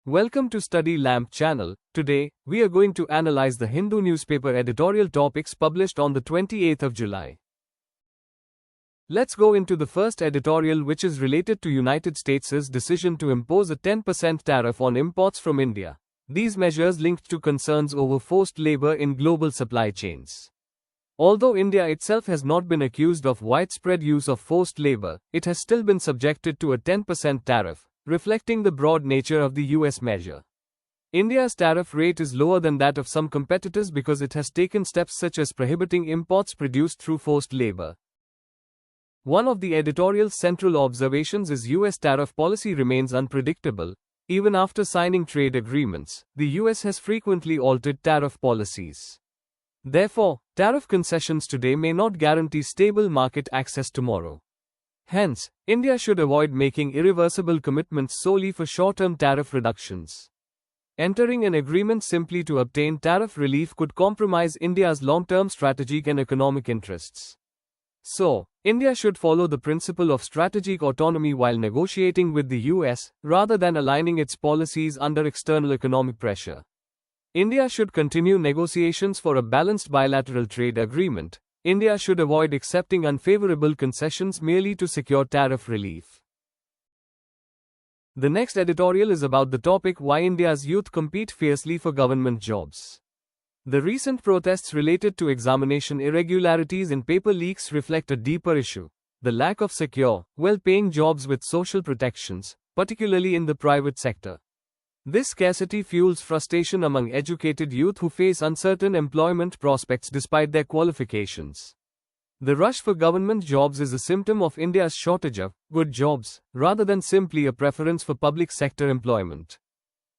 Welcome to Study Lamp channel. Today, we are going to analyze the Hindu newspaper editorial topics published on the 28th of July. Let's go into the first editorial, which is related to United States' decision to impose a 10% tariff on imports from India. These measures linked to concerns over forced labor in global supply chains. Although India itself has not been accused of widespread use of forced labor, it has still been subjected to a 10% tariff, reflecting the broad nature of the US measure. India's tariff rate is lower than that of some competitors because it has taken steps such as prohibiting imports produced through forced labor. One of the editorial's central observations is US tariff policy remains unpredictable. Even after signing trade agreements, the US has frequently altered tariff policies. Therefore, tariff concessions today may not guarantee stable market access tomorrow. Hence, India should avoid making irreversible commitments solely for short-term tariff reductions. Entering an agreement simply to obtain tariff relief could compromise India's long-term strategic and economic interests. So, India should follow the principle of strategic autonomy while negotiating with the US, rather than aligning its policies under external economic pressure. India should continue negotiations for a balanced bilateral trade agreement. India should avoid accepting unfavorable concessions merely to secure tariff relief. The next editorial is about the topic why India's youth compete fiercely for government jobs. The recent protests related to examination irregularities and paper leaks reflect a deeper issue: the lack of secure, well-paying jobs with social protections, particularly in the private sector. This scarcity fuels frustration among educated youth who face uncertain employment prospects despite their qualifications. The rush for government jobs is a symptom of India's shortage of good jobs, rather than simply a preference for public sector employment.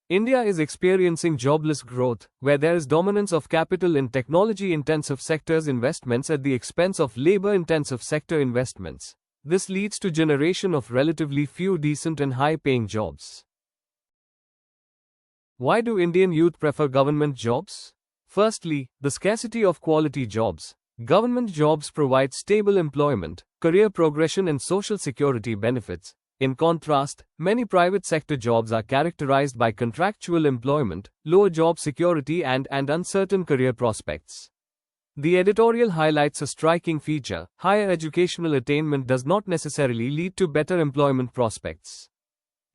India is experiencing jobless growth, where there is dominance of capital in technology-intensive sectors' investments at the expense of labor-intensive sector investments. This leads to generation of relatively few decent and high-paying jobs. Why do Indian youth prefer government jobs? Firstly, the scarcity of quality jobs. Government jobs provide stable employment, career progression and social security benefits. In contrast, many private sector jobs are characterized by contractual employment, lower job security and uncertain career prospects. The editorial highlights a striking feature: higher educational attainment does not necessarily lead to better employment prospects.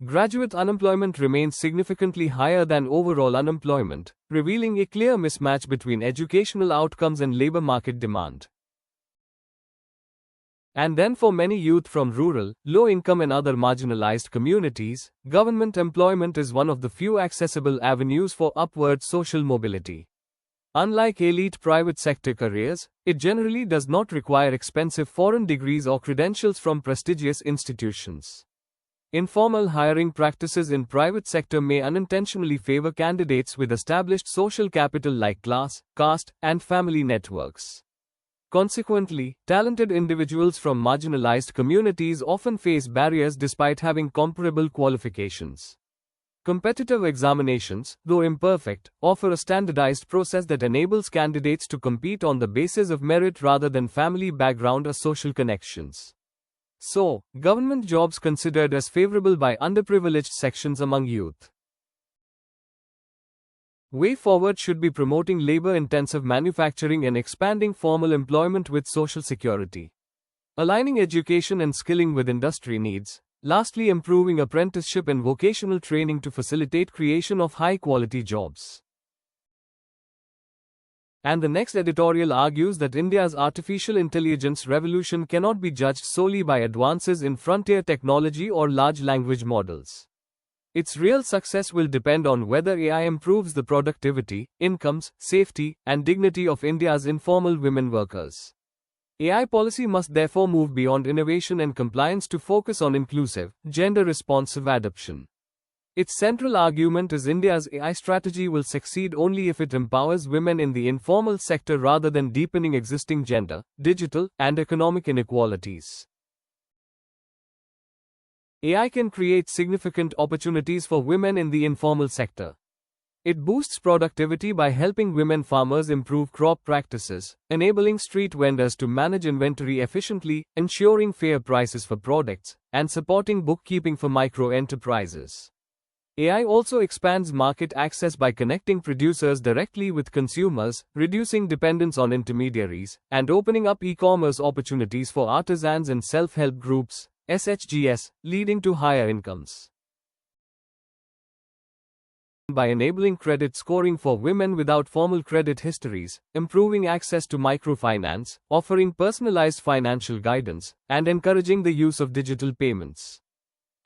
Graduate unemployment remains significantly higher than overall unemployment, revealing a clear mismatch between educational outcomes and labor market demand. And then for many youth from rural, low-income and other marginalized communities, government employment is one of the few accessible avenues for upward social mobility. Unlike elite private sector careers, it generally does not require expensive foreign degrees or credentials from prestigious institutions. Informal hiring practices in private sector may unintentionally favor candidates with established social capital like class, caste, and family networks. Consequently, talented individuals from marginalized communities often face barriers despite having comparable qualifications. Competitive examinations, though imperfect, offer a standardized process that enables candidates to compete on the basis of merit rather than family background or social connections. So, government jobs considered as favorable by underprivileged sections among youth. Way forward should be promoting labor-intensive manufacturing and expanding formal employment with social security. Aligning education and skilling with industry needs. Lastly, improving apprenticeship and vocational training to facilitate creation of high-quality jobs. And the next editorial argues that India's artificial intelligence revolution cannot be judged solely by advances in frontier technology or large language models. Its real success will depend on whether AI improves the productivity, incomes, safety, and dignity of India's informal women workers. AI policy must therefore move beyond innovation and compliance to focus on inclusive, gender-responsive adoption. Its central argument is India's AI strategy will succeed only if it empowers women in the informal sector rather than deepening existing gender, digital, and economic inequalities. AI can create significant opportunities for women in the informal sector. It boosts productivity by helping women farmers improve crop practices, enabling street vendors to manage inventory efficiently, ensuring fair prices for products, and supporting bookkeeping for micro enterprises. AI also expands market access by connecting producers directly with consumers, reducing dependence on intermediaries, and opening up e-commerce opportunities for artisans and self-help groups, SHGs, leading to higher incomes. By enabling credit scoring for women without formal credit histories, improving access to microfinance, offering personalized financial guidance, and encouraging the use of digital payments.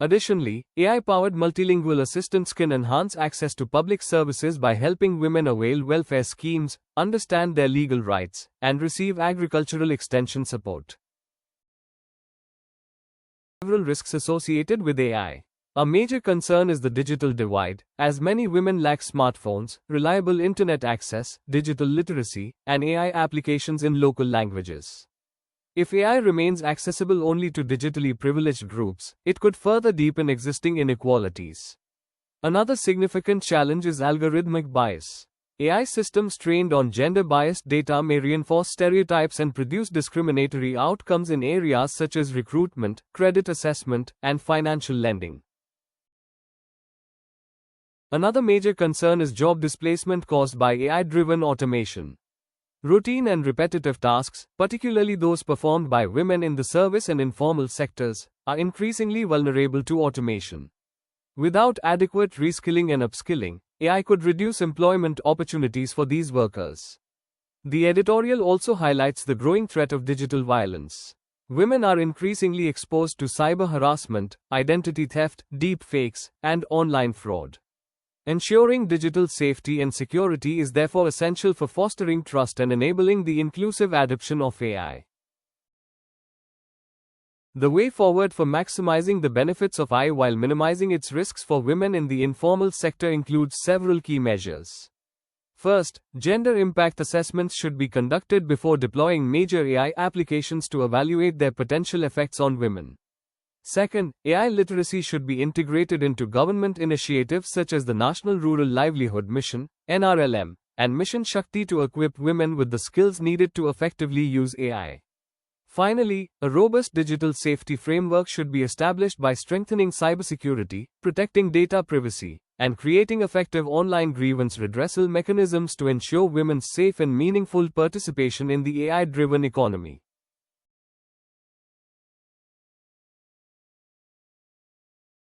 Additionally, AI-powered multilingual assistants can enhance access to public services by helping women avail welfare schemes, understand their legal rights, and receive agricultural extension support. Several risks associated with AI. A major concern is the digital divide, as many women lack smartphones, reliable internet access, digital literacy, and AI applications in local languages. If AI remains accessible only to digitally privileged groups, it could further deepen existing inequalities. Another significant challenge is algorithmic bias. AI systems trained on gender-biased data may reinforce stereotypes and produce discriminatory outcomes in areas such as recruitment, credit assessment, and financial lending. Another major concern is job displacement caused by AI-driven automation. Routine and repetitive tasks, particularly those performed by women in the service and informal sectors, are increasingly vulnerable to automation. Without adequate reskilling and upskilling, AI could reduce employment opportunities for these workers. The editorial also highlights the growing threat of digital violence. Women are increasingly exposed to cyber harassment, identity theft, deepfakes, and online fraud. Ensuring digital safety and security is therefore essential for fostering trust and enabling the inclusive adoption of AI. The way forward for maximizing the benefits of AI while minimizing its risks for women in the informal sector includes several key measures. First, gender impact assessments should be conducted before deploying major AI applications to evaluate their potential effects on women. Second, AI literacy should be integrated into government initiatives such as the National Rural Livelihood Mission, NRLM, and Mission Shakti to equip women with the skills needed to effectively use AI. Finally, a robust digital safety framework should be established by strengthening cybersecurity, protecting data privacy, and creating effective online grievance redressal mechanisms to ensure women's safe and meaningful participation in the AI-driven economy.